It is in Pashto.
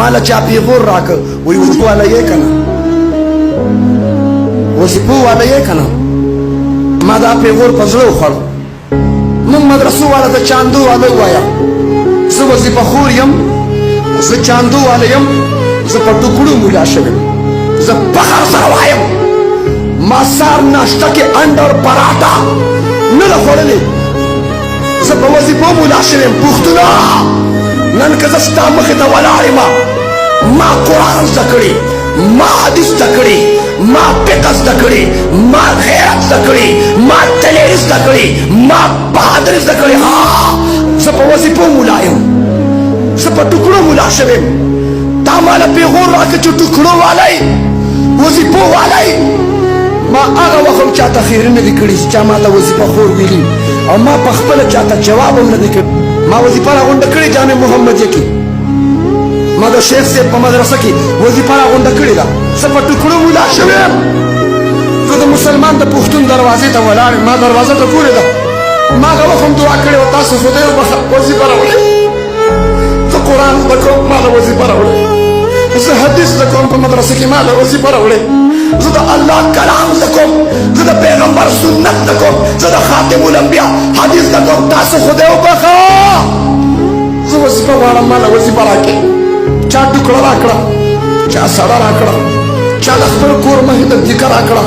مالا چا پیغور راکه وی وظیفه والا یې کنه وظیفه والا یې کنه ما دا پیغور په زړه وخوړ موږ مدرسو والا ته چاندو والا ووایا زه وظیفه خور یم زه چاندو والا یم زه په ټوکړو مولا شویم زه فخر سره وایم ما سار ناشته کې انډر پراټا نه ده خوړلې زه په وظیفو مولا شویم پښتونه نن که زه ستا مخې ته ولاړ یم ما قرآن زده کړي ما حدیث زده کړي ما فقه زده کړي ما غیرت زده کړي ما دلیل زده کړي ما بهادري زده کړي زه په وظیفو مولا یم زه په ټوکړو مولا شویم تا ماله پیغور راکړه چې ټوکړو والی وظیفو والی ما هغه وخت هم چاته خیري نه دي کړي چې چا ماته وظیفه خور ویلي او ما په خپله چاته جواب هم نه دی کړی ما وظیفه راغونډه کړې جامع محمدیه کې ما د شیخ صاحب په مدرسه کې وظیفه راغونډه کړې ده زه په ټوکړو مولا شوی یم زه د مسلمان د پښتون دروازې ته ولاړ یم ما دروازه ته پورې ده ما هغه وخت هم دعا کړې وه تاسو خدای وبخه وظیفه راوړئ زه قرآن زده کوم ما له وظیفه راوړئ زه حدیث زده کوم په مدرسه کې ما له وظیفه راوړئ زه د الله کلام زده کوم زه د پیغمبر سنت زده کوم زه د خاتم الانبیا حدیث زده کوم تاسو خدای وبخه زه وظیفه غواړم ما له وظیفه راکړئ چا ټوکړه راکړه چا سړه راکړه چا د خپل کور مخې ته دیکه راکړه